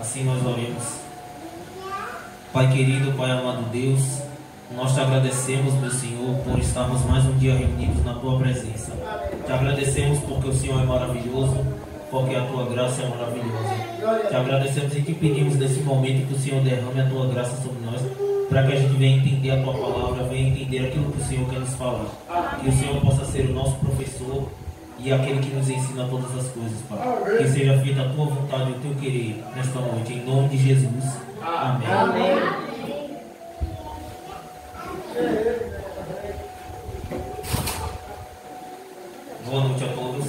Assim nós oremos. Pai querido, Pai amado Deus, nós te agradecemos, meu Senhor, por estarmos mais um dia reunidos na tua presença. Te agradecemos porque o Senhor é maravilhoso, porque a tua graça é maravilhosa. Te agradecemos e te pedimos nesse momento que o Senhor derrame a tua graça sobre nós, para que a gente venha entender a tua palavra, venha entender aquilo que o Senhor quer nos falar. Que o Senhor possa ser o nosso professor e aquele que nos ensina todas as coisas, Pai. Que seja feita a tua vontade e o teu querer nesta noite, em nome de Jesus. Amém. Amém. Boa noite a todos.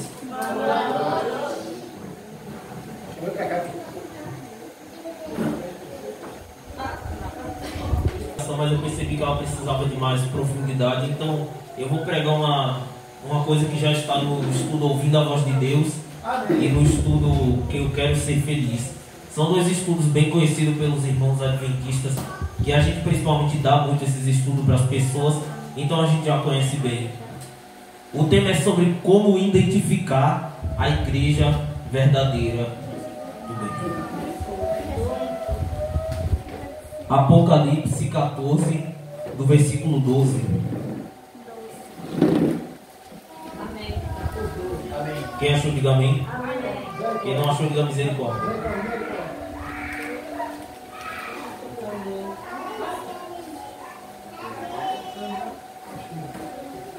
Mas eu percebi que ela precisava de mais profundidade, então eu vou pregar uma coisa que já está no estudo Ouvindo a Voz de Deus e no estudo Que Eu Quero Ser Feliz. São dois estudos bem conhecidos pelos irmãos adventistas, que a gente principalmente dá muito esses estudos para as pessoas, então a gente já conhece bem. O tema é sobre como identificar a igreja verdadeira. Tudo bem. Apocalipse 14, do versículo 12. Amém. Quem achou, diga amém. Amém. Quem não achou, diga misericórdia.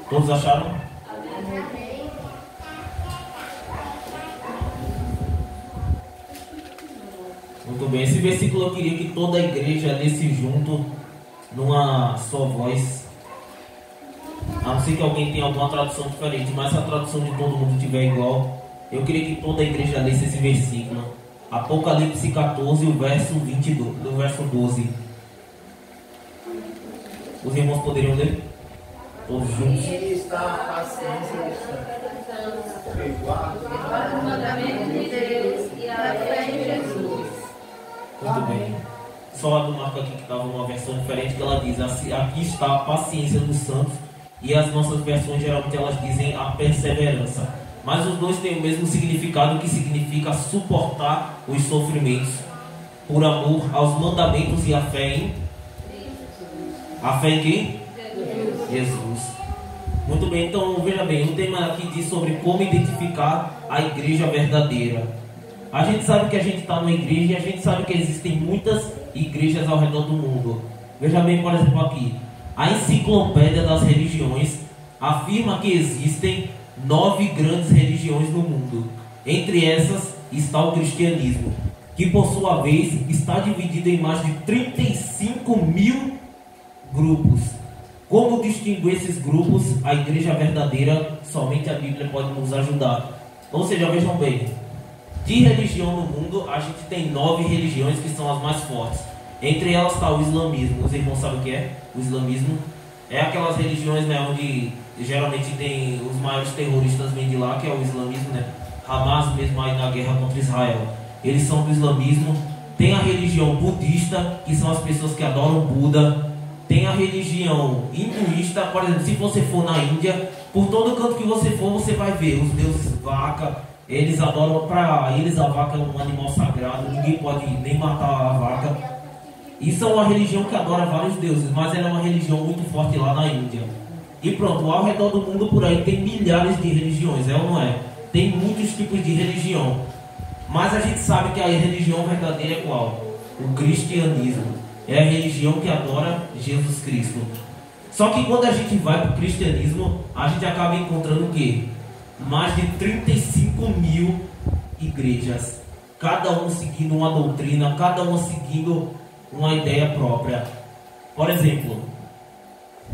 Todos acharam? Muito bem, esse versículo eu queria que toda a igreja lesse junto, numa só voz. A não ser que alguém tenha alguma tradução diferente, mas se a tradução de todo mundo tiver igual, eu queria que toda a igreja lesse esse versículo. Apocalipse 14, o verso 22, do verso 12. Os irmãos poderiam ler? Todos juntos. Aqui está a paciência dos santos. Guarda o mandamento de Deus e a fé em Jesus. Muito bem. Só a do Marco aqui que estava uma versão diferente, que ela diz: aqui está a paciência dos santos, e as nossas versões geralmente elas dizem a perseverança. Mas os dois têm o mesmo significado, que significa suportar os sofrimentos por amor aos mandamentos e a fé em... A fé em quem? Jesus. Muito bem, então veja bem, o tema aqui diz sobre como identificar a igreja verdadeira. A gente sabe que a gente está numa igreja e a gente sabe que existem muitas igrejas ao redor do mundo. Veja bem, por exemplo, aqui, a Enciclopédia das Religiões afirma que existem 9 grandes religiões no mundo. Entre essas está o cristianismo, que por sua vez está dividido em mais de 35 mil grupos. Como distinguir esses grupos? A igreja verdadeira, somente a Bíblia pode nos ajudar. Ou seja, vejam bem, de religião no mundo, a gente tem 9 religiões que são as mais fortes. Entre elas está o islamismo. Os irmãos sabem o que é? O islamismo é aquelas religiões, né, onde geralmente tem os maiores terroristas vêm de lá, que é o islamismo, né? Hamas mesmo aí na guerra contra Israel, eles são do islamismo. Tem a religião budista, que são as pessoas que adoram Buda. Tem a religião hinduísta, por exemplo, se você for na Índia, por todo canto que você for, você vai ver os deuses vaca. Eles adoram, para eles a vaca é um animal sagrado, ninguém pode nem matar a vaca. Isso é uma religião que adora vários deuses, mas ela é uma religião muito forte lá na Índia. E pronto, ao redor do mundo por aí tem milhares de religiões, é ou não é? Tem muitos tipos de religião. Mas a gente sabe que a religião verdadeira é qual? O cristianismo. É a religião que adora Jesus Cristo. Só que quando a gente vai para o cristianismo, a gente acaba encontrando o quê? Mais de 35 mil igrejas. Cada um seguindo uma doutrina, cada um seguindo uma ideia própria. Por exemplo,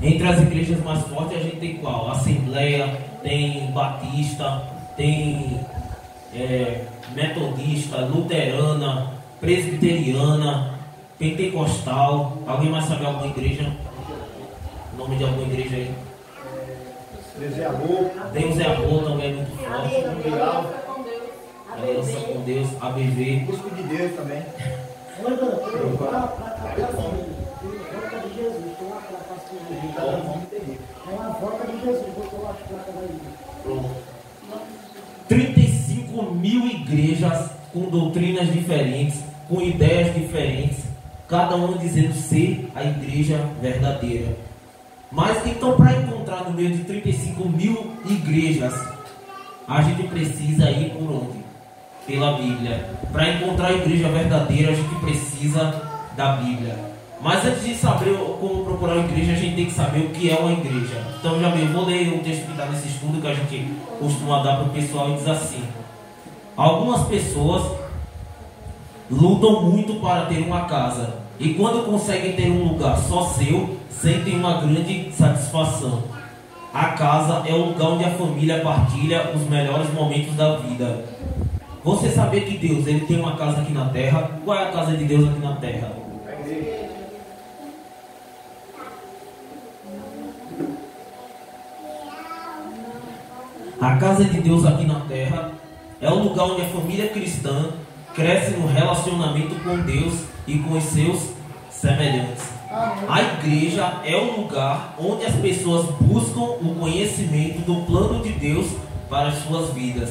entre as igrejas mais fortes a gente tem qual? Assembleia, tem Batista, tem Metodista, Luterana, Presbiteriana, Pentecostal. Alguém mais sabe alguma igreja? O nome de alguma igreja aí? Deus é amor. Deus é amor também é muito forte. Mundial. Aliança com Deus, ABV. Busco de Deus também. É uma volta de Jesus, botou as placas aí. Pronto. 35 mil igrejas com doutrinas diferentes, com ideias diferentes, cada uma dizendo ser a igreja verdadeira. Mas então, para encontrar no meio de 35 mil igrejas, a gente precisa ir por onde? Pela Bíblia. Para encontrar a igreja verdadeira, a gente precisa da Bíblia. Mas antes de saber como procurar uma igreja, a gente tem que saber o que é uma igreja. Então, já bem, eu vou ler um texto que está nesse estudo que a gente costuma dar para o pessoal e diz assim: algumas pessoas lutam muito para ter uma casa, e quando conseguem ter um lugar só seu, sentem uma grande satisfação. A casa é o lugar onde a família partilha os melhores momentos da vida. Você sabia que Deus ele tem uma casa aqui na terra? Qual é a casa de Deus aqui na terra? A casa de Deus aqui na terra é o lugar onde a família cristã cresce no relacionamento com Deus e com os seus semelhantes. A igreja é o lugar onde as pessoas buscam o conhecimento do plano de Deus para as suas vidas.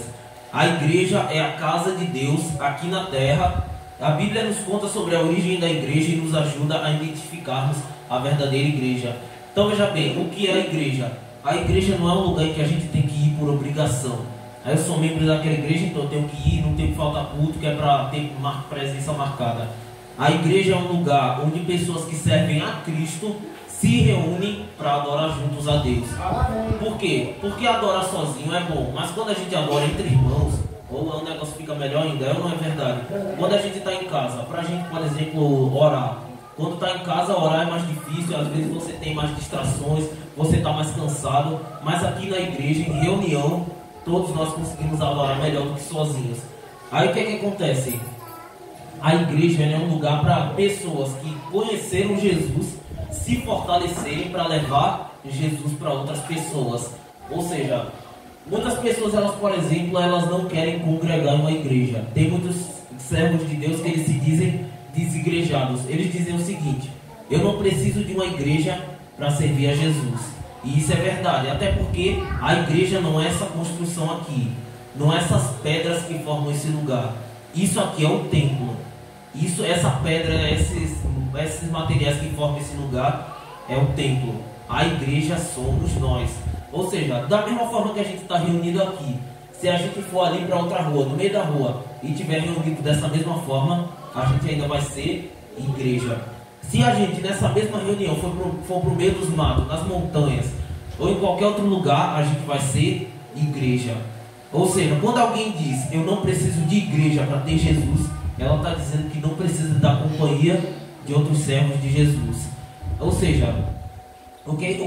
A igreja é a casa de Deus aqui na terra. A Bíblia nos conta sobre a origem da igreja e nos ajuda a identificarmos a verdadeira igreja. Então veja bem, o que é a igreja? A igreja não é um lugar em que a gente tem que ir por obrigação. Aí eu sou membro daquela igreja, então eu tenho que ir, não tenho que faltar culto, que é para ter presença marcada. A igreja é um lugar onde pessoas que servem a Cristo se reúnem para adorar juntos a Deus. Por quê? Porque adorar sozinho é bom, mas quando a gente adora entre irmãos, ou o negócio fica melhor ainda, não é verdade? Quando a gente está em casa, para a gente, por exemplo, orar. Quando está em casa, orar é mais difícil, às vezes você tem mais distrações, você está mais cansado, mas aqui na igreja, em reunião, todos nós conseguimos adorar melhor do que sozinhos. Aí o que é que acontece? A igreja é um lugar para pessoas que conheceram Jesus se fortalecerem para levar Jesus para outras pessoas. Ou seja, muitas pessoas, elas, por exemplo, elas não querem congregar em uma igreja. Tem muitos servos de Deus que eles se dizem desigrejados. Eles dizem o seguinte: eu não preciso de uma igreja para servir a Jesus. E isso é verdade, até porque a igreja não é essa construção aqui, não é essas pedras que formam esse lugar. Isso aqui é o templo. Isso, essa pedra, esses materiais que formam esse lugar é o templo. A igreja somos nós. Ou seja, da mesma forma que a gente está reunido aqui, se a gente for ali para outra rua, no meio da rua, e tiver reunido dessa mesma forma, a gente ainda vai ser igreja. Se a gente nessa mesma reunião for para o meio dos matos, nas montanhas, ou em qualquer outro lugar, a gente vai ser igreja. Ou seja, quando alguém diz eu não preciso de igreja para ter Jesus, ela está dizendo que não precisa da companhia de outros servos de Jesus. Ou seja,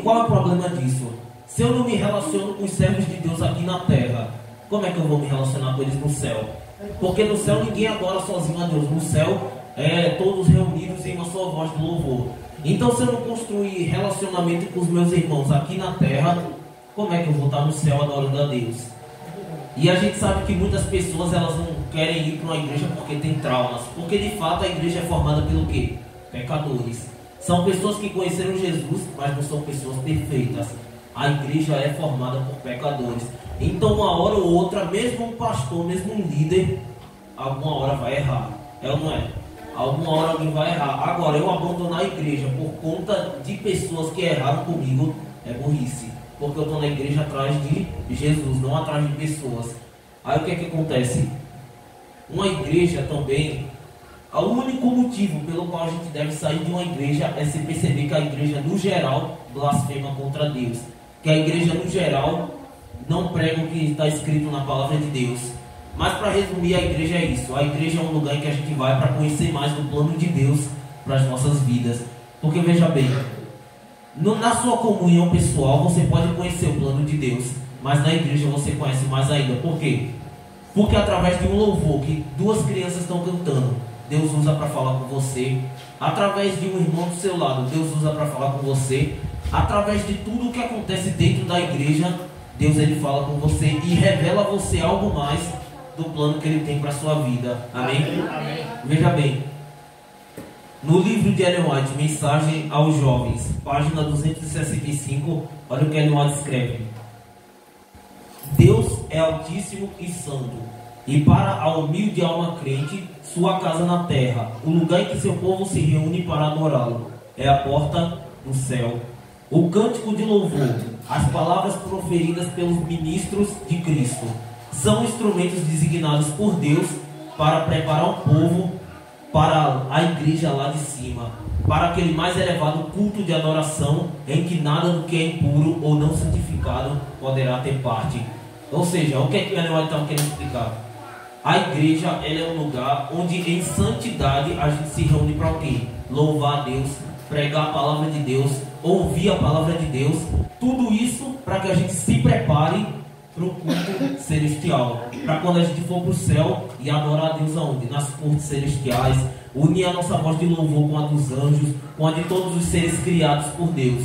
qual é o problema disso? Se eu não me relaciono com os servos de Deus aqui na terra, como é que eu vou me relacionar com eles no céu? Porque no céu ninguém adora sozinho a Deus. No céu todos reunidos em uma só voz do louvor. Então, se eu não construir relacionamento com os meus irmãos aqui na terra, como é que eu vou estar no céu adorando a Deus? E a gente sabe que muitas pessoas, elas não querem ir para uma igreja porque tem traumas. Porque de fato a igreja é formada pelo quê? Pecadores. São pessoas que conheceram Jesus, mas não são pessoas perfeitas. A igreja é formada por pecadores. Então, uma hora ou outra, mesmo um pastor, mesmo um líder, alguma hora vai errar. É ou não é? Alguma hora alguém vai errar. Agora, eu abandonar a igreja por conta de pessoas que erraram comigo é burrice. Porque eu estou na igreja atrás de Jesus, não atrás de pessoas. Aí o que é que acontece? Uma igreja também, o único motivo pelo qual a gente deve sair de uma igreja é se perceber que a igreja no geral blasfema contra Deus. Que a igreja no geral não prega o que está escrito na palavra de Deus. Mas para resumir, a igreja é isso. A igreja é um lugar em que a gente vai para conhecer mais do plano de Deus para as nossas vidas. Porque veja bem, na sua comunhão pessoal você pode conhecer o plano de Deus, mas na igreja você conhece mais ainda. Por quê? Porque através de um louvor que duas crianças estão cantando, Deus usa para falar com você. Através de um irmão do seu lado, Deus usa para falar com você. Através de tudo o que acontece dentro da igreja, Deus ele fala com você e revela a você algo mais do plano que ele tem para a sua vida. Amém? Amém. Veja bem, no livro de Ellen White, Mensagem aos Jovens, página 265, olha o que Ellen White escreve: Deus é altíssimo e santo, e para a humilde alma crente, sua casa na terra, o lugar em que seu povo se reúne para adorá-lo, é a porta do céu. O cântico de louvor, as palavras proferidas pelos ministros de Cristo, são instrumentos designados por Deus para preparar o povo para a igreja lá de cima, para aquele mais elevado culto de adoração em que nada do que é impuro ou não santificado poderá ter parte. Ou seja, o que é que Ellen White está querendo explicar? A igreja, ela é um lugar onde em santidade a gente se reúne para o quê? Louvar a Deus, pregar a palavra de Deus, ouvir a palavra de Deus, tudo isso para que a gente se prepare para o culto celestial, para quando a gente for para o céu e adorar a Deus aonde? Nas cortes celestiais, unir a nossa voz de louvor com a dos anjos, com a de todos os seres criados por Deus.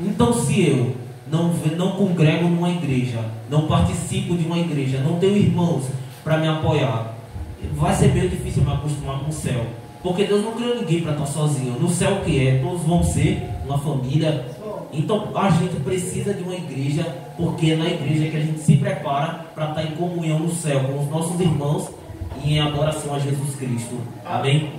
Então, se eu não congrego numa igreja, não participo de uma igreja, não tenho irmãos para me apoiar, vai ser bem difícil me acostumar com o céu, porque Deus não criou ninguém para estar sozinho. No céu o que é? Todos vão ser uma família. Então a gente precisa de uma igreja, porque é na igreja que a gente se prepara para estar em comunhão no céu com os nossos irmãos e em adoração a Jesus Cristo. Amém?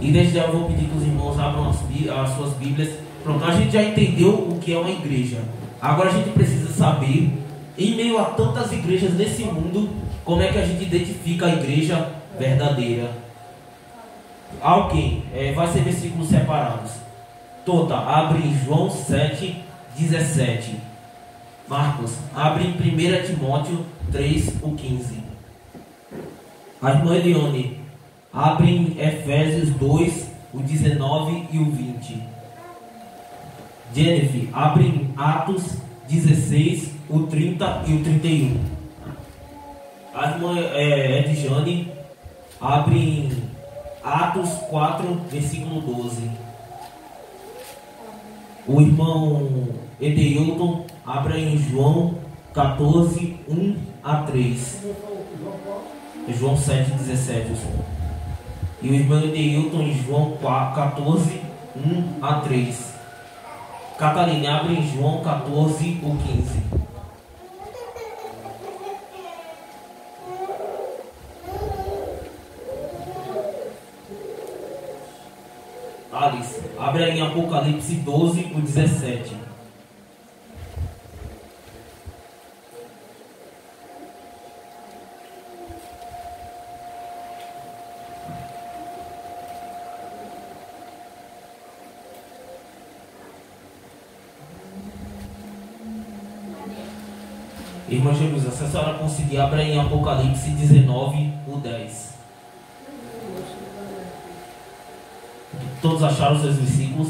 E desde já eu vou pedir que os irmãos abram as suas Bíblias. Pronto, a gente já entendeu o que é uma igreja. Agora a gente precisa saber, em meio a tantas igrejas nesse mundo, como é que a gente identifica a igreja verdadeira. Alguém, vai ser versículos separados. Tota, abre em João 7, 17. Marcos, abre em 1 Timóteo 3, o 15. A irmã Eliane, abre em Efésios 2, o 19 e o 20. Jennifer, abre em Atos 16, o 30 e o 31. A irmã Edjane, abre em Atos 4, versículo 12. O irmão Edeilton abre em João 14, 1 a 3. João 7, 17. E o irmão Edeilton em João 14, 1 a 3. Catarina abre em João 14, o 15. Alice, abre aí em Apocalipse 12, o 17. Irmã Jesus, se a senhora conseguir, abre aí em Apocalipse 19, o 10. Todos acharam os seus versículos?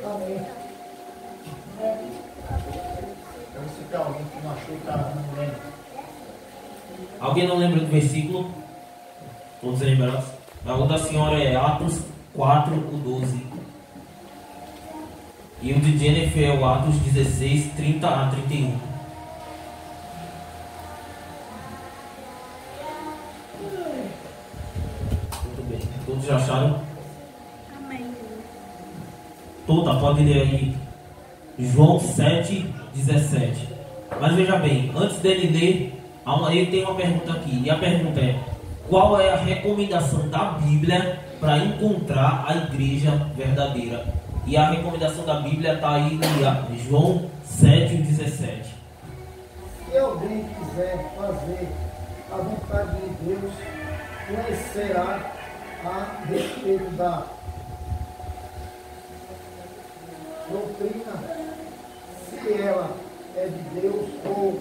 Amém. Vamos citar alguém que não achou, tá? Não lembra. Alguém não lembra do versículo? Todos lembrados? O da senhora é Atos 4, o 12. E o de Jennifer é o Atos 16, 30 a 31. Todos já acharam? Amém. Toda, pode ler aí João 7, 17. Mas veja bem, antes dele ler, ele tem uma pergunta aqui. E a pergunta é: qual é a recomendação da Bíblia para encontrar a igreja verdadeira? E a recomendação da Bíblia está aí em João 7, 17. Se alguém quiser fazer a vontade de Deus, conhecerá a respeito da doutrina, se ela é de Deus ou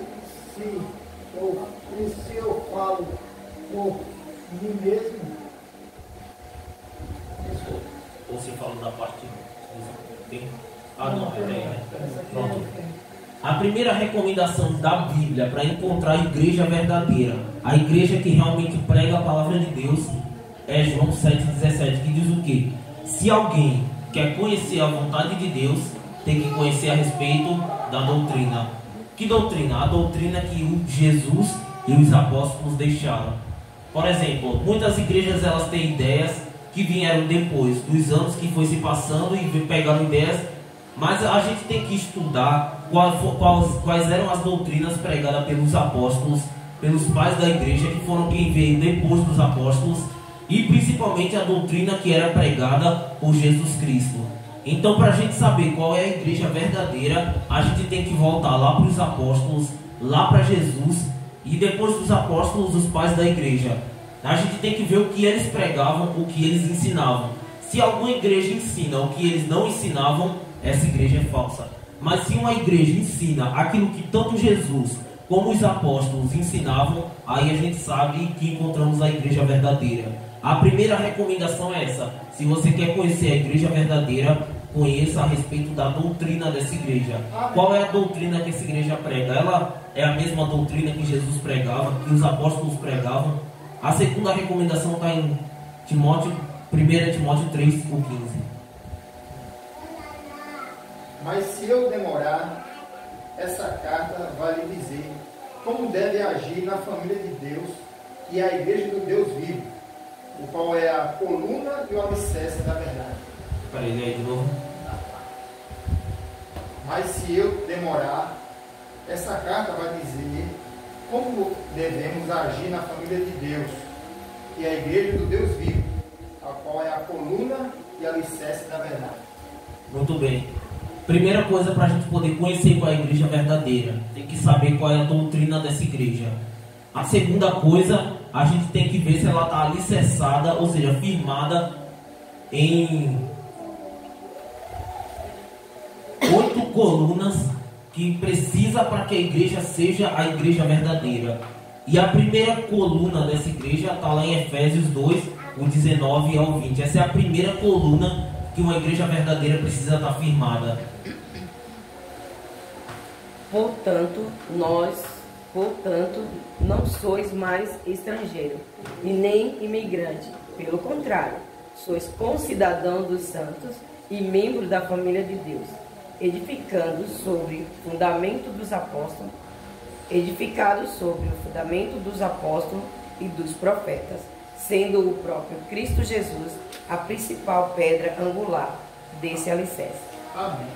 se eu falo por mim mesmo. Ou se fala da parte tem? Não, pronto. A primeira recomendação da Bíblia para encontrar a igreja verdadeira, a igreja que realmente prega a palavra de Deus, é João 7,17, que diz o quê? Se alguém quer conhecer a vontade de Deus, tem que conhecer a respeito da doutrina. Que doutrina? A doutrina que Jesus e os apóstolos deixaram. Por exemplo, muitas igrejas elas têm ideias que vieram depois dos anos que foi se passando e pegaram ideias, mas a gente tem que estudar, quais eram as doutrinas pregadas pelos apóstolos, pelos pais da igreja, que foram quem veio depois dos apóstolos, e principalmente a doutrina que era pregada por Jesus Cristo. Então, para a gente saber qual é a igreja verdadeira, a gente tem que voltar lá para os apóstolos, lá para Jesus, e depois dos apóstolos, os pais da igreja. A gente tem que ver o que eles pregavam, o que eles ensinavam. Se alguma igreja ensina o que eles não ensinavam, essa igreja é falsa. Mas se uma igreja ensina aquilo que tanto Jesus como os apóstolos ensinavam, aí a gente sabe que encontramos a igreja verdadeira. A primeira recomendação é essa: se você quer conhecer a igreja verdadeira, conheça a respeito da doutrina dessa igreja. Qual é a doutrina que essa igreja prega? Ela é a mesma doutrina que Jesus pregava, que os apóstolos pregavam. A segunda recomendação está em 1 Timóteo 3, 15. Mas se eu demorar, essa carta vai lhe dizer como deve agir na família de Deus e a igreja do Deus vivo, o qual é a coluna e o alicerce da verdade. Peraí, lê aí de novo. Mas se eu demorar, essa carta vai dizer como devemos agir na família de Deus e a igreja do Deus vivo, a qual é a coluna e alicerce da verdade. Muito bem. Primeira coisa, para a gente poder conhecer qual é a igreja verdadeira, tem que saber qual é a doutrina dessa igreja. A segunda coisa, a gente tem que ver se ela está alicerçada, ou seja, firmada em 8 colunas que precisa para que a igreja seja a igreja verdadeira. E a primeira coluna dessa igreja está lá em Efésios 2, o 19 ao 20. Essa é a primeira coluna que uma igreja verdadeira precisa estar firmada. Portanto, não sois mais estrangeiro e nem imigrante. Pelo contrário, sois concidadão dos santos e membro da família de Deus, edificado sobre o fundamento dos apóstolos e dos profetas, sendo o próprio Cristo Jesus a principal pedra angular desse alicerce. Amém.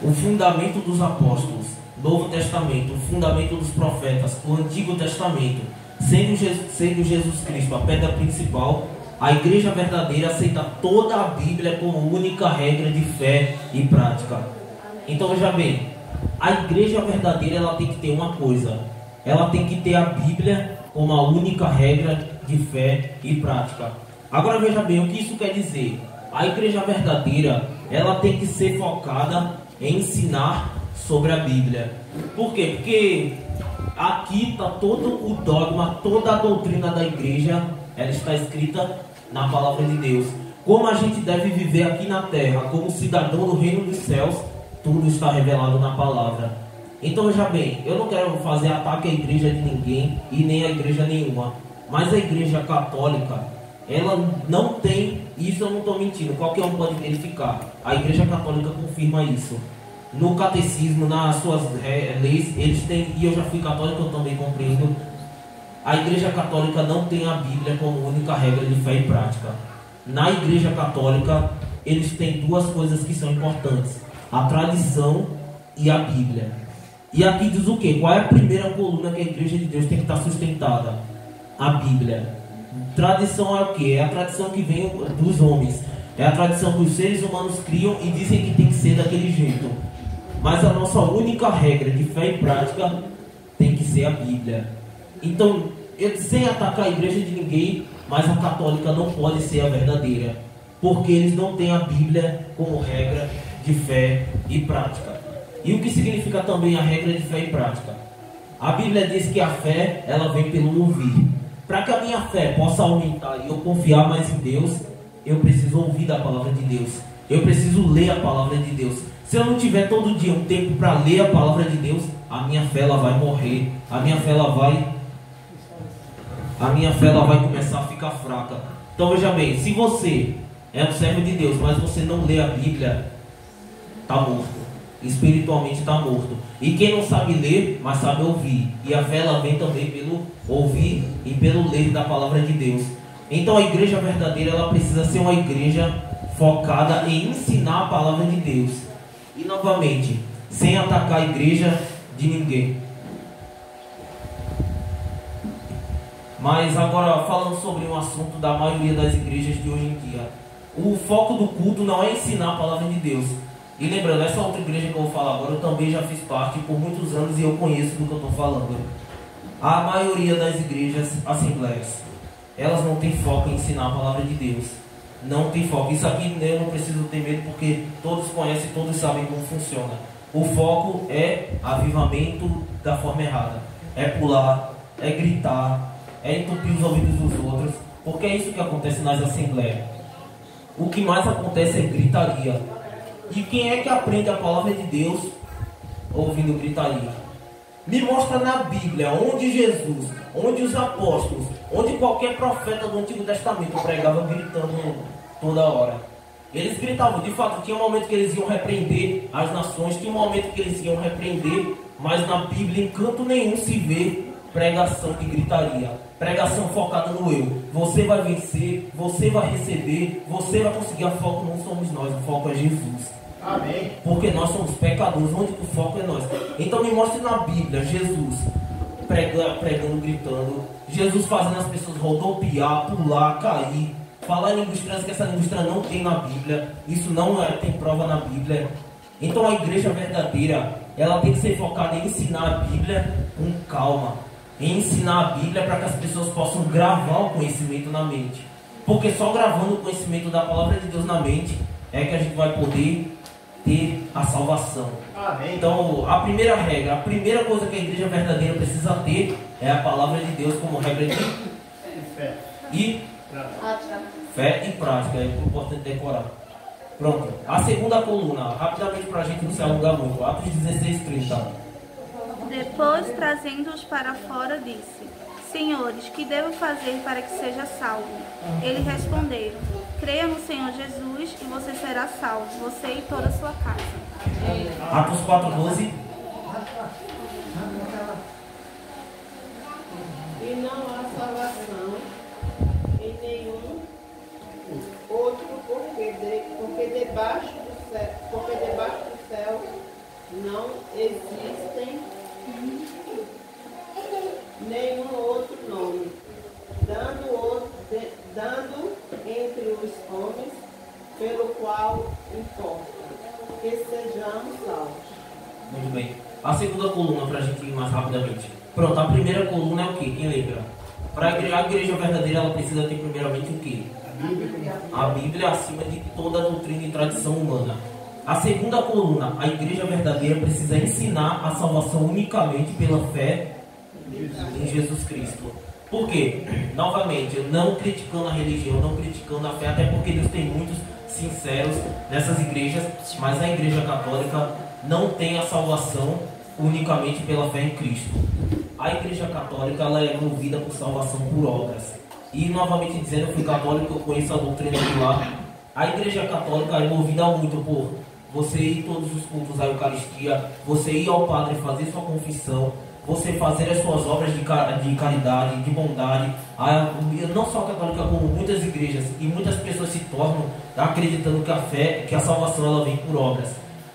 O fundamento dos apóstolos, Novo Testamento, o fundamento dos profetas, o Antigo Testamento, sendo Jesus Cristo a pedra principal, a igreja verdadeira aceita toda a Bíblia como única regra de fé e prática. Então veja bem, a igreja verdadeira ela tem que ter uma coisa: ela tem que ter a Bíblia como a única regra de fé e prática. Agora veja bem, o que isso quer dizer? A igreja verdadeira ela tem que ser focada em ensinar sobre a Bíblia. Por quê? Porque aqui está todo o dogma, toda a doutrina da igreja, ela está escrita na palavra de Deus. Como a gente deve viver aqui na terra, como cidadão do reino dos céus, tudo está revelado na palavra. Então veja bem, eu não quero fazer ataque à igreja de ninguém e nem à igreja nenhuma, mas a igreja católica, ela não tem, isso eu não estou mentindo, qualquer um pode verificar, a igreja católica confirma isso. No catecismo, nas suas leis, eles têm, e eu já fui católico, eu também compreendo, a igreja católica não tem a Bíblia como única regra de fé e prática. Na igreja católica, eles têm duas coisas que são importantes: a tradição e a Bíblia. E aqui diz o quê? Qual é a primeira coluna que a igreja de Deus tem que estar sustentada? A Bíblia. Tradição é o quê? É a tradição que vem dos homens. É a tradição que os seres humanos criam e dizem que tem que ser daquele jeito. Mas a nossa única regra de fé e prática tem que ser a Bíblia. Então, sem atacar a igreja de ninguém, mas a católica não pode ser a verdadeira, porque eles não têm a Bíblia como regra de fé e prática. E o que significa também a regra de fé e prática? A Bíblia diz que a fé, ela vem pelo ouvir. Para que a minha fé possa aumentar e eu confiar mais em Deus, eu preciso ouvir da palavra de Deus. Eu preciso ler a palavra de Deus. Se eu não tiver todo dia um tempo para ler a palavra de Deus, a minha fé ela vai morrer. A minha fé ela vai começar a ficar fraca. Então veja bem, se você é um servo de Deus, mas você não lê a Bíblia, está morto. Espiritualmente está morto. E quem não sabe ler, mas sabe ouvir. E a fé ela vem também pelo ouvir e pelo ler da palavra de Deus. Então a igreja verdadeira ela precisa ser uma igreja focada em ensinar a palavra de Deus. E novamente, sem atacar a igreja de ninguém. Mas agora, falando sobre um assunto da maioria das igrejas de hoje em dia, o foco do culto não é ensinar a palavra de Deus. E lembrando, essa outra igreja que eu vou falar agora, eu também já fiz parte por muitos anos e eu conheço do que eu estou falando. A maioria das igrejas, assembleias, elas não têm foco em ensinar a palavra de Deus. Não tem foco. Isso aqui eu não preciso ter medo, porque todos conhecem, todos sabem como funciona. O foco é avivamento da forma errada. É pular, é gritar, é entupir os ouvidos dos outros, porque é isso que acontece nas assembleias. O que mais acontece é gritaria. E quem é que aprende a palavra de Deus ouvindo gritaria? Me mostra na Bíblia onde Jesus, onde os apóstolos, onde qualquer profeta do Antigo Testamento pregava gritando toda hora. Eles gritavam, de fato, tinha um momento que eles iam repreender as nações, tinha um momento que eles iam repreender, mas na Bíblia em canto nenhum se vê pregação de gritaria, pregação focada no eu. Você vai vencer, você vai receber, você vai conseguir. O foco não somos nós, o foco é Jesus. Amém. Porque nós somos pecadores, onde o foco é nós. Então me mostre na Bíblia Jesus pregando, gritando, Jesus fazendo as pessoas rodopiar, pular, cair, falar em língua estranha, que essa língua estranha não tem na Bíblia. Isso não tem prova na Bíblia. Então a igreja verdadeira, ela tem que ser focada em ensinar a Bíblia com calma, em ensinar a Bíblia para que as pessoas possam gravar o conhecimento na mente. Porque só gravando o conhecimento da palavra de Deus na mente é que a gente vai poder ter a salvação. Amém. Então, a primeira regra, a primeira coisa que a igreja verdadeira precisa ter é a palavra de Deus como regra de Fé. e fé e prática. É importante decorar. Pronto. A segunda coluna, rapidamente para a gente não se alongar muito. Atos 16:30. Depois, trazendo-os para fora, disse: Senhores, que devo fazer para que seja salvo? Eles responderam: Creia no Senhor Jesus e você será salvo, você e toda a sua casa. Atos 4:12. E não há salvação em nenhum outro, porque debaixo do céu não existem nenhum outro nome, dando entre os homens, pelo qual importa que sejamos salvos. Muito bem. A segunda coluna, para a gente ir mais rapidamente. Pronto, a primeira coluna é o quê? Quem lembra? Para a igreja verdadeira, ela precisa ter primeiramente o quê? A Bíblia acima de toda a doutrina e tradição humana. A segunda coluna, a igreja verdadeira precisa ensinar a salvação unicamente pela fé em Jesus Cristo. Por quê? Novamente, não criticando a religião, não criticando a fé, até porque Deus tem muitos sinceros nessas igrejas, mas a igreja católica não tem a salvação unicamente pela fé em Cristo. A igreja católica, ela é movida por salvação por obras. E novamente dizendo, eu fui católico, eu conheço a doutrina de lá. A igreja católica é movida muito por você ir todos os cultos à Eucaristia, você ir ao padre fazer sua confissão, você fazer as suas obras de caridade, de bondade. Não só a católica, como muitas igrejas e muitas pessoas se tornam acreditando que a fé, que a salvação ela vem por obras.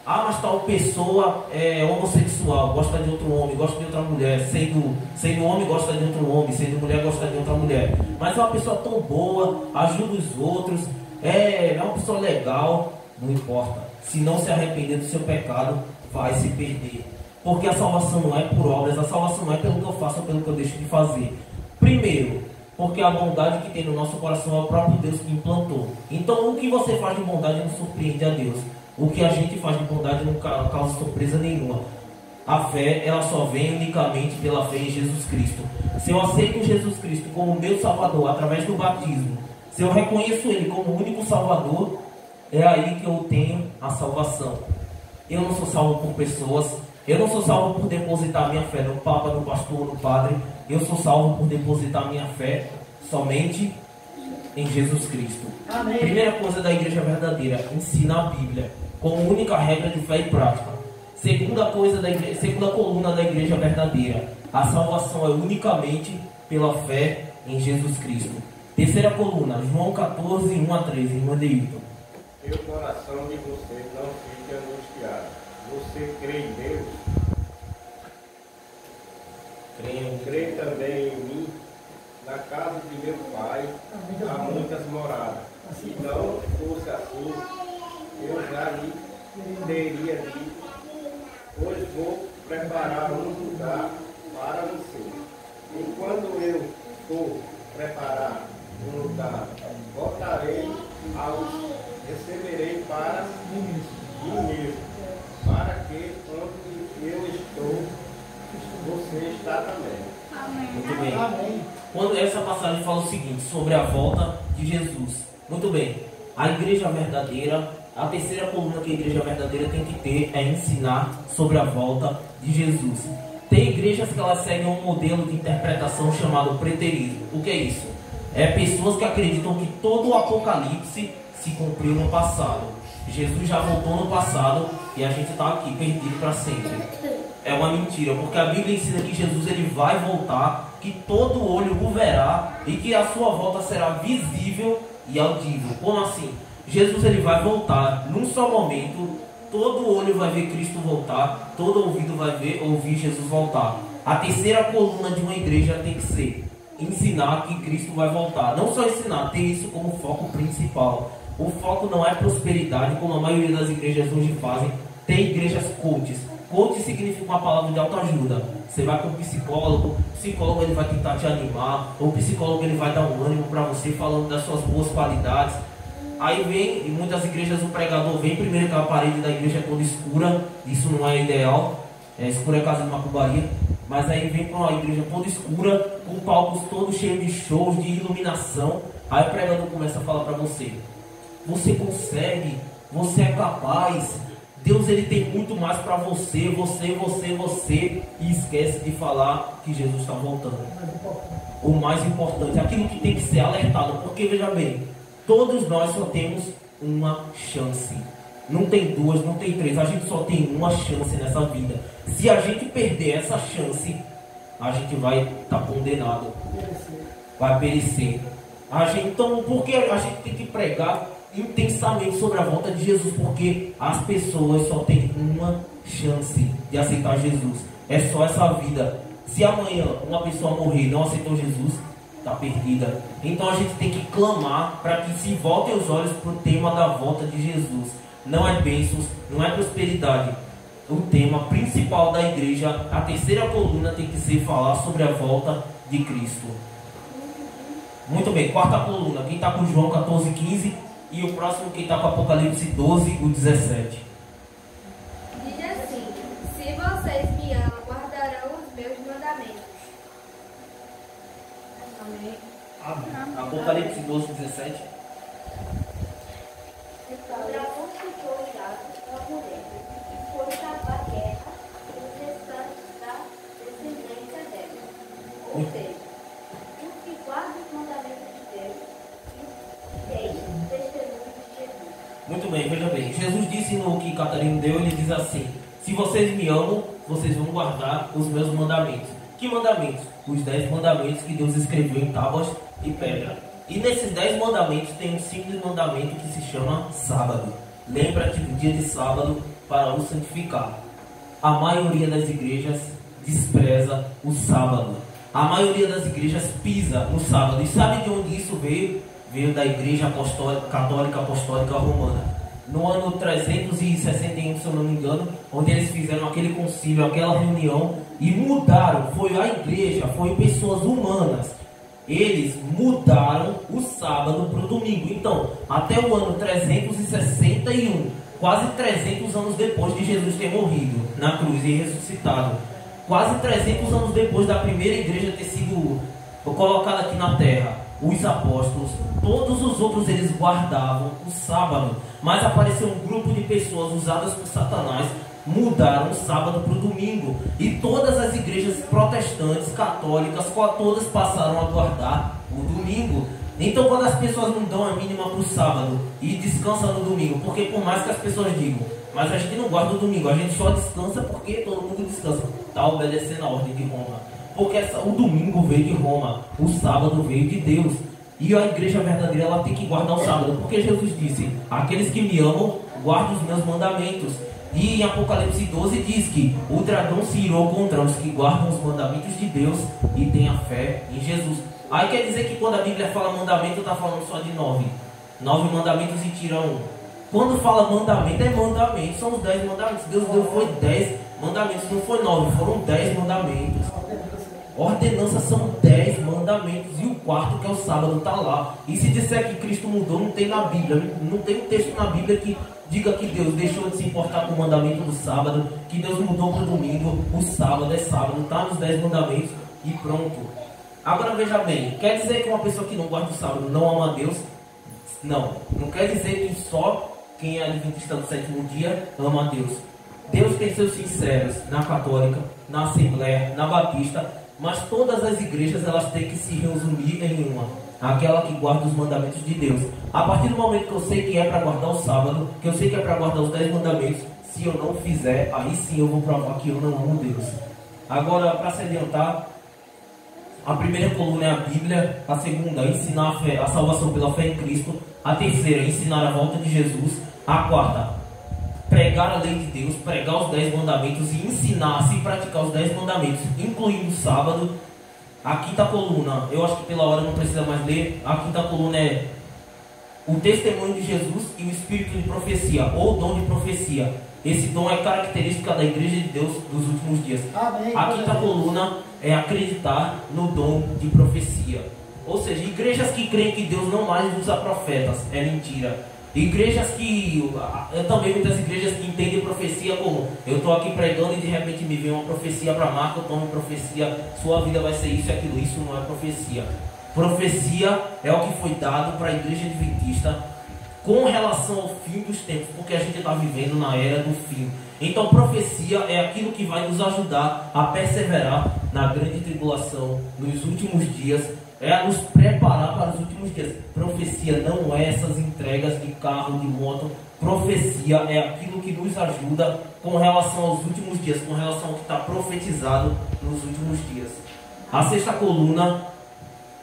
Ah, mas tal pessoa é homossexual, gosta de outro homem, gosta de outra mulher, sendo homem gosta de outro homem, sendo mulher gosta de outra mulher. Mas é uma pessoa tão boa, ajuda os outros, é uma pessoa legal. Não importa. Se não se arrepender do seu pecado, vai se perder. Porque a salvação não é por obras, a salvação não é pelo que eu faço ou pelo que eu deixo de fazer. Primeiro, porque a bondade que tem no nosso coração é o próprio Deus que implantou. Então o que você faz de bondade não surpreende a Deus. O que a gente faz de bondade não causa surpresa nenhuma. A fé, ela só vem unicamente pela fé em Jesus Cristo. Se eu aceito Jesus Cristo como meu Salvador através do batismo, se eu reconheço Ele como o único Salvador, é aí que eu tenho a salvação. Eu não sou salvo por pessoas, eu não sou salvo por depositar minha fé no Papa, no pastor, no Padre. Eu sou salvo por depositar minha fé somente em Jesus Cristo. Amém. Primeira coisa da igreja verdadeira, ensina a Bíblia como única regra de fé e prática. Segunda coluna da igreja verdadeira, a salvação é unicamente pela fé em Jesus Cristo. Terceira coluna, João 14, 1 a 13, irmã Deilton. Que o coração de vocês não fique angustiado. você crê em Deus? Creio. Crê também em mim. Na casa de meu pai há muitas moradas. Se não fosse assim, eu já lhe teria dito, pois vou preparar um lugar para você. Enquanto eu for preparar um lugar, voltarei receberei para mim mesmo, para que onde eu estou, você está também. Muito bem. Quando essa passagem fala o seguinte, sobre a volta de Jesus. Muito bem. A igreja verdadeira, a terceira coluna que a igreja verdadeira tem que ter é ensinar sobre a volta de Jesus. Tem igrejas que elas seguem um modelo de interpretação chamado preterismo. O que é isso? É pessoas que acreditam que todo o Apocalipse se cumpriu no passado. Jesus já voltou no passado e a gente está aqui perdido para sempre. É uma mentira, porque a Bíblia ensina que Jesus ele vai voltar, que todo olho o verá e que a sua volta será visível e audível. Como assim? Jesus ele vai voltar num só momento, todo olho vai ver Cristo voltar, todo ouvido vai ouvir Jesus voltar. A terceira coluna de uma igreja tem que ser ensinar que Cristo vai voltar. Não só ensinar, ter isso como foco principal. O foco não é prosperidade, como a maioria das igrejas hoje fazem. Tem igrejas coaches. Coach significa uma palavra de autoajuda. Você vai com um psicólogo, o psicólogo ele vai tentar te animar, o psicólogo ele vai dar um ânimo para você falando das suas boas qualidades. Aí vem, em muitas igrejas o pregador vem, primeiro que a parede da igreja é toda escura, isso não é ideal, escura é casa de macumbaria, mas aí vem para uma igreja toda escura, com palcos todos cheios de shows, de iluminação. Aí o pregador começa a falar para você, você consegue, você é capaz, Deus ele tem muito mais para você, e esquece de falar que Jesus está voltando. O mais importante, aquilo que tem que ser alertado, porque veja bem, todos nós só temos uma chance. Não tem duas, não tem três, a gente só tem uma chance nessa vida. Se a gente perder essa chance, a gente vai estar condenado, vai perecer. Então, por que a gente tem que pregar intensamente sobre a volta de Jesus? Porque as pessoas só têm uma chance de aceitar Jesus. É só essa vida. Se amanhã uma pessoa morrer e não aceitou Jesus, está perdida. Então a gente tem que clamar para que se voltem os olhos para o tema da volta de Jesus. Não é bênçãos, não é prosperidade. O tema principal da igreja, a terceira coluna, tem que ser falar sobre a volta de Cristo. Muito bem, quarta coluna, quem está com João 14:15 e o próximo quem está com Apocalipse 12:17. Diz assim: se vocês me amam, guardarão os meus mandamentos. Amém. Apocalipse 12:17. O dragão ficou irado com a mulher e foi travar guerra os restantes da descendência dela. Ou seja, os que guardam os mandamentos de Deus e têm o testemunho de Jesus. Muito bem, veja bem. Jesus disse no que Catarina deu, ele diz assim: se vocês me amam, vocês vão guardar os meus mandamentos. Que mandamentos? Os 10 mandamentos que Deus escreveu em tábuas e pedra. E nesses 10 mandamentos tem um simples mandamento que se chama sábado. Lembra-te do dia de sábado para o santificar. A maioria das igrejas despreza o sábado. A maioria das igrejas pisa no sábado. E sabe de onde isso veio? Veio da igreja católica apostólica romana. No ano 361, se eu não me engano, onde eles fizeram aquele concílio, aquela reunião e mudaram. Foi a igreja, foi pessoas humanas. Eles mudaram o sábado para o domingo. Então, até o ano 361, quase 300 anos depois de Jesus ter morrido na cruz e ressuscitado, quase 300 anos depois da primeira igreja ter sido colocada aqui na terra, os apóstolos, todos os outros eles guardavam o sábado. Mas apareceu um grupo de pessoas usadas por Satanás, mudaram o sábado para o domingo. E todas as igrejas protestantes, católicas, todas passaram a guardar o domingo. Então quando as pessoas não dão a mínima para o sábado e descansam no domingo, porque por mais que as pessoas digam, mas a gente não guarda o domingo, a gente só descansa porque todo mundo descansa, está obedecendo a ordem de Roma. Porque o domingo veio de Roma, o sábado veio de Deus. E a igreja verdadeira ela tem que guardar o sábado, porque Jesus disse: aqueles que me amam guardam os meus mandamentos. E em Apocalipse 12 diz que o dragão se irou contra os que guardam os mandamentos de Deus e têm a fé em Jesus. Aí quer dizer que quando a Bíblia fala mandamento, está falando só de 9 mandamentos e tira um. Quando fala mandamento, é mandamento, são os 10 mandamentos. Deus deu foi 10 mandamentos, não foi 9, foram 10 mandamentos. Ordenanças são 10 mandamentos. E o quarto, que é o sábado, está lá. E se disser que Cristo mudou, não tem na Bíblia. Não tem um texto na Bíblia que diga que Deus deixou de se importar com o mandamento do sábado, que Deus mudou para o domingo. O sábado é sábado, está nos 10 mandamentos e pronto. Agora veja bem, quer dizer que uma pessoa que não guarda o sábado não ama a Deus? Não quer dizer que só quem é adventista do sétimo dia ama a Deus. Deus tem seus sinceros na católica, na assembleia, na batista, mas todas as igrejas elas têm que se resumir em uma, aquela que guarda os mandamentos de Deus. A partir do momento que eu sei que é para guardar o sábado, que eu sei que é para guardar os 10 mandamentos, se eu não fizer, aí sim eu vou provar que eu não amo Deus. Agora, para se adiantar, a primeira coluna é a Bíblia, a segunda, ensinar a fé, a salvação pela fé em Cristo, a terceira, ensinar a volta de Jesus, a quarta, pregar a lei de Deus, pregar os 10 mandamentos e ensinar a se praticar os 10 mandamentos, incluindo o sábado. A quinta coluna, eu acho que pela hora não precisa mais ler, a quinta coluna é o testemunho de Jesus e o espírito de profecia, ou dom de profecia. Esse dom é característica da Igreja de Deus dos últimos dias. Amém. A quinta coluna é acreditar no dom de profecia. Ou seja, igrejas que creem que Deus não mais usa profetas, é mentira. Igrejas que, também muitas igrejas que entendem profecia como: eu estou aqui pregando e de repente me vem uma profecia para Marco, eu tomo profecia, sua vida vai ser isso e aquilo. Isso não é profecia. Profecia é o que foi dado para a Igreja Adventista com relação ao fim dos tempos, porque a gente está vivendo na era do fim. Então profecia é aquilo que vai nos ajudar a perseverar na grande tribulação, nos últimos dias, é a nos preparar para os últimos dias. Profecia não é essas entregas de carro, de moto. Profecia é aquilo que nos ajuda com relação aos últimos dias, com relação ao que está profetizado nos últimos dias. A sexta coluna,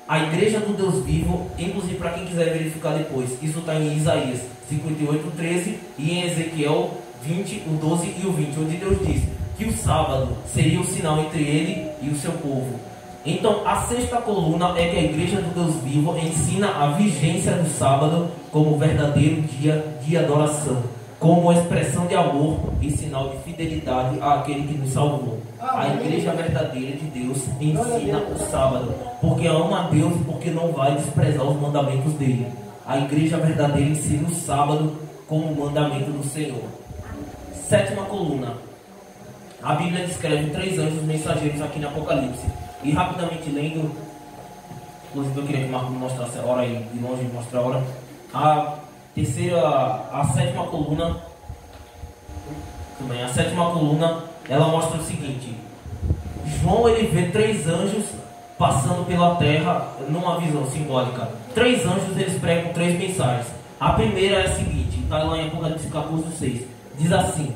a Igreja do Deus Vivo, inclusive para quem quiser verificar depois, isso está em Isaías 58:13 e em Ezequiel 20, o 12 e o 20, onde Deus diz que o sábado seria o sinal entre ele e o seu povo. Então, a sexta coluna é que a Igreja do Deus Vivo ensina a vigência do sábado como verdadeiro dia de adoração, como expressão de amor e sinal de fidelidade àquele que nos salvou. A Igreja verdadeira de Deus ensina o sábado, porque ama a Deus e porque não vai desprezar os mandamentos dele. A Igreja verdadeira ensina o sábado como mandamento do Senhor. Sétima coluna. A Bíblia descreve 3 anjos mensageiros aqui no Apocalipse. E rapidamente lendo, inclusive eu queria que o Marco me mostrasse a hora aí, de longe mostrar a hora. A sétima coluna, também, a sétima coluna, ela mostra o seguinte: João ele vê 3 anjos passando pela terra numa visão simbólica. 3 anjos eles pregam 3 mensagens. A primeira é a seguinte, está lá em Apocalipse 14:6, diz assim: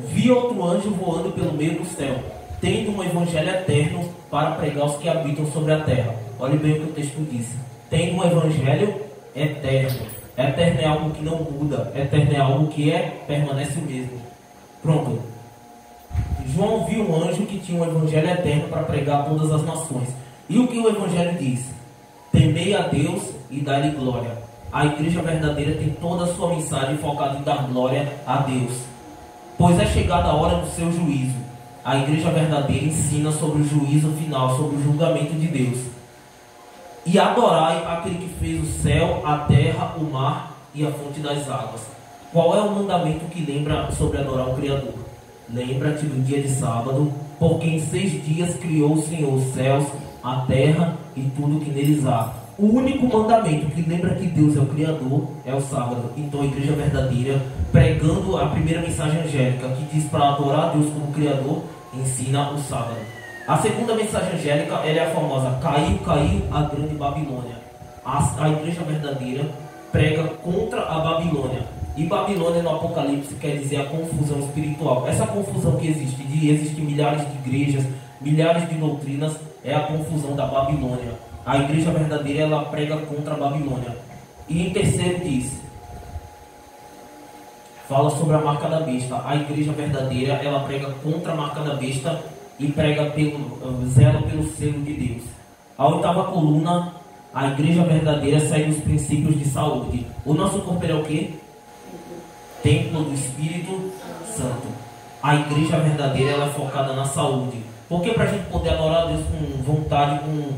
vi outro anjo voando pelo meio do céu, tendo um evangelho eterno para pregar aos que habitam sobre a terra. Olhe bem o que o texto diz: tendo um evangelho eterno. Eterno é algo que não muda, eterno é algo que permanece o mesmo. Pronto. João viu um anjo que tinha um evangelho eterno para pregar a todas as nações. E o que o evangelho diz? Temei a Deus e dai-lhe glória. A igreja verdadeira tem toda a sua mensagem focada em dar glória a Deus, pois é chegada a hora do seu juízo. A igreja verdadeira ensina sobre o juízo final, sobre o julgamento de Deus. E adorai aquele que fez o céu, a terra, o mar e a fonte das águas. Qual é o mandamento que lembra sobre adorar o Criador? Lembra-te do dia de sábado, porque em 6 dias criou o Senhor os céus, a terra e tudo que neles há. O único mandamento que lembra que Deus é o Criador é o sábado. Então a igreja verdadeira, pregando a primeira mensagem angélica, que diz para adorar a Deus como Criador, ensina o sábado. A segunda mensagem angélica, ela é a famosa: caiu, caiu a grande Babilônia. A igreja verdadeira prega contra a Babilônia. E Babilônia no Apocalipse quer dizer a confusão espiritual. Essa confusão que existe, de existir milhares de igrejas, milhares de doutrinas, é a confusão da Babilônia. A igreja verdadeira, ela prega contra a Babilônia. E em terceiro diz: fala sobre a marca da besta. A igreja verdadeira, ela prega contra a marca da besta e zela pelo selo de Deus. A 8ª coluna, a igreja verdadeira segue os princípios de saúde. O nosso corpo é o quê? Templo do Espírito Santo. A igreja verdadeira, ela é focada na saúde. Porque para a gente poder adorar a Deus com vontade, com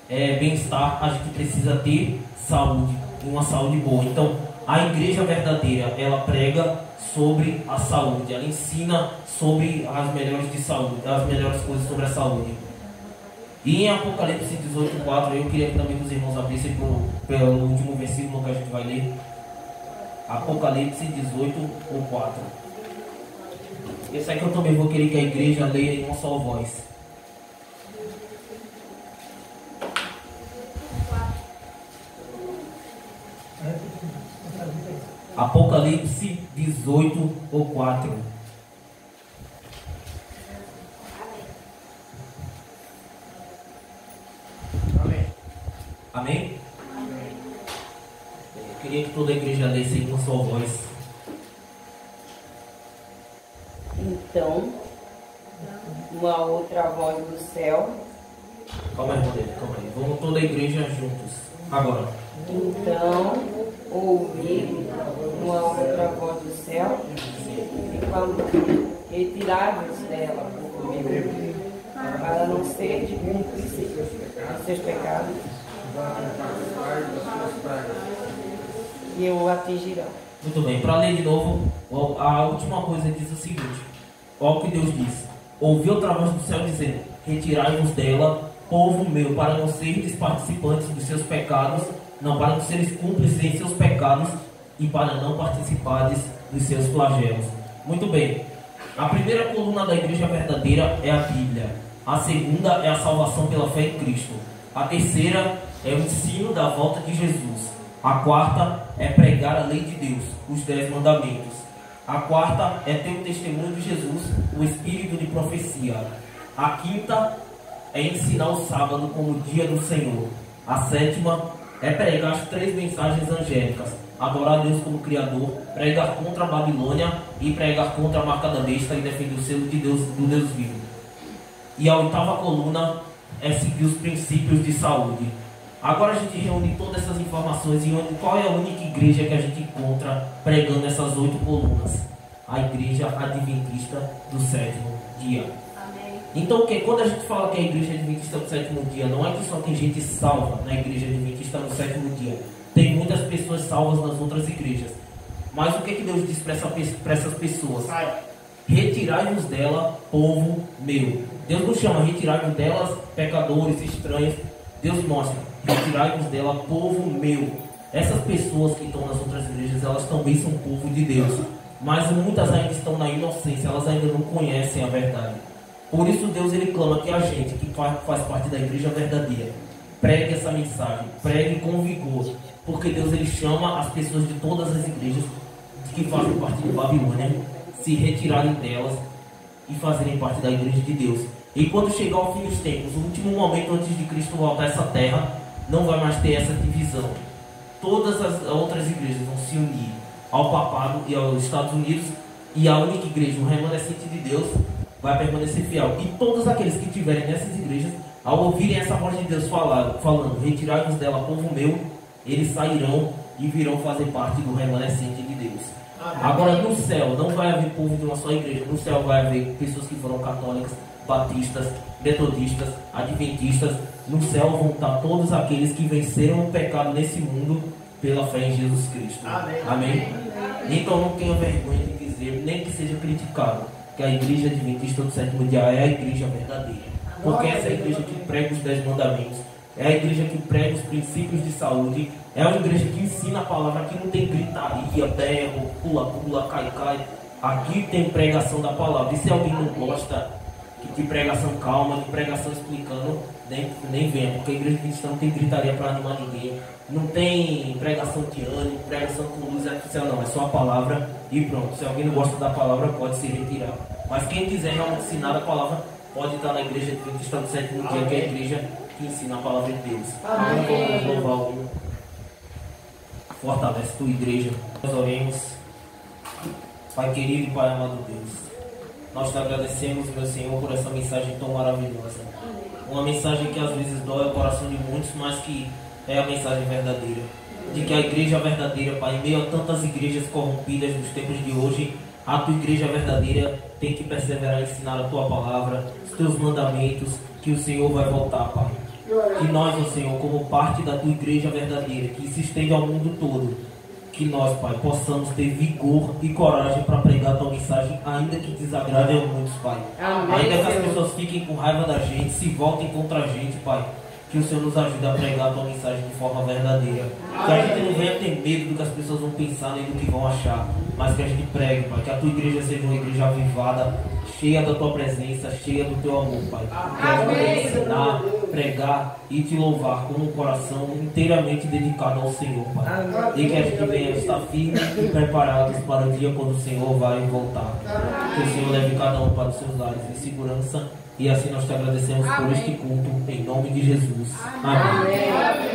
bem-estar, a gente precisa ter saúde, uma saúde boa. Então, a igreja verdadeira, ela prega sobre a saúde, ela ensina sobre as melhores de saúde, as melhores coisas sobre a saúde. E em Apocalipse 18:4, eu queria também que os irmãos abrissem pelo último versículo que a gente vai ler. Apocalipse 18:4. Esse aqui eu também vou querer que a igreja leia em uma só voz. Apocalipse 18:4. Amém. Amém? Eu queria que toda a igreja lesse em uma só voz. Então, uma outra voz do céu. Calma aí, modelo, calma aí. Vamos toda a igreja juntos. Agora. Então, ouvi uma outra voz do céu e quando retirai-vos dela comigo, para não ser de cúmplice dos seus pecados, e o atingirão. Muito bem, para ler de novo, a última coisa diz o seguinte: olha o que Deus diz. Ouvi outra voz do céu dizendo: retirai-vos dela, povo meu, para não seres participantes dos seus pecados, não, para não seres cúmplices em seus pecados e para não participares dos seus flagelos. Muito bem, a primeira coluna da igreja verdadeira é a Bíblia. A segunda é a salvação pela fé em Cristo. A terceira é o ensino da volta de Jesus. A quarta é pregar a lei de Deus, os 10 mandamentos. A quarta é ter o testemunho de Jesus, o espírito de profecia. A quinta é ensinar o sábado como dia do Senhor. A sétima é pregar as 3 mensagens angélicas: adorar a Deus como Criador, pregar contra a Babilônia e pregar contra a marca da besta e defender o selo de Deus, do Deus vivo. E a 8ª coluna é seguir os princípios de saúde. Agora a gente reúne todas essas informações e qual é a única igreja que a gente encontra pregando essas 8 colunas? A igreja adventista do 7º dia. Amém. Então, quando a gente fala que a igreja adventista do 7º dia, não é que só tem gente salva na igreja adventista do 7º dia. Tem muitas pessoas salvas nas outras igrejas. Mas o que Deus diz para essas pessoas? Retirai-vos dela, povo meu. Deus não chama retirai-vos delas, pecadores, estranhos. Deus mostra: retirai-vos dela, povo meu. Essas pessoas que estão nas outras igrejas, elas também são povo de Deus. Mas muitas ainda estão na inocência, elas ainda não conhecem a verdade. Por isso Deus, ele clama que a gente, que faz parte da igreja verdadeira, pregue essa mensagem, pregue com vigor. Porque Deus, ele chama as pessoas de todas as igrejas que fazem parte de Babilônia se retirarem delas e fazerem parte da igreja de Deus. E quando chegar o fim dos tempos, o último momento antes de Cristo voltar a essa terra, não vai mais ter essa divisão. Todas as outras igrejas vão se unir ao papado e aos Estados Unidos, e a única igreja, o remanescente de Deus, vai permanecer fiel. E todos aqueles que estiverem nessas igrejas, ao ouvirem essa voz de Deus falando retirai-vos dela, povo meu, eles sairão e virão fazer parte do remanescente de Deus. Agora, no céu não vai haver povo de uma só igreja. No céu vai haver pessoas que foram católicas, batistas, metodistas, adventistas. No céu vão estar todos aqueles que venceram o pecado nesse mundo pela fé em Jesus Cristo. Amém? Então não tenha vergonha de dizer, nem que seja criticado, que a igreja adventista do 7º dia é a igreja verdadeira. Porque essa é a igreja que prega os 10 mandamentos, é a igreja que prega os princípios de saúde, é uma igreja que ensina a palavra, que não tem gritaria, berro, pula, cai. Aqui tem pregação da palavra. E se alguém não gosta de pregação calma, de pregação explicando, nem venha, porque a igreja cristã não tem gritaria para animar ninguém, não tem pregação de ânimo, pregação com luz artificial, não, é só a palavra e pronto. Se alguém não gosta da palavra, pode se retirar. Mas quem quiser realmente ensinar a palavra, pode estar na igreja adventista do 7º dia, que é a igreja que ensina a palavra de Deus. Amém. Vamos louvar o Fortalece tua igreja. Nós oremos. Pai querido e Pai amado Deus, nós te agradecemos, meu Senhor, por essa mensagem tão maravilhosa. Uma mensagem que às vezes dói o coração de muitos, mas que é a mensagem verdadeira. De que a igreja verdadeira, Pai, em meio a tantas igrejas corrompidas nos tempos de hoje, a tua igreja verdadeira tem que perseverar em ensinar a tua palavra, os teus mandamentos, que o Senhor vai voltar, Pai. Que nós, ó Senhor, como parte da tua igreja verdadeira, que se estende ao mundo todo, que nós, Pai, possamos ter vigor e coragem para pregar a tua mensagem, ainda que desagrade a muitos, Pai. Amém, ainda que as Senhor. pessoas fiquem com raiva da gente, se voltem contra a gente, Pai. Que o Senhor nos ajude a pregar a tua mensagem de forma verdadeira. Que a gente não venha ter medo do que as pessoas vão pensar nem do que vão achar, mas que a gente pregue, Pai. Que a tua igreja seja uma igreja avivada, cheia da tua presença, cheia do teu amor, Pai. Que a gente venha ensinar, pregar e te louvar com um coração inteiramente dedicado ao Senhor, Pai. E que a gente venha estar firmes e preparados para o dia quando o Senhor vai voltar. Que o Senhor leve cada um para os seus lares em segurança. E assim nós te agradecemos por este culto, em nome de Jesus. Amém.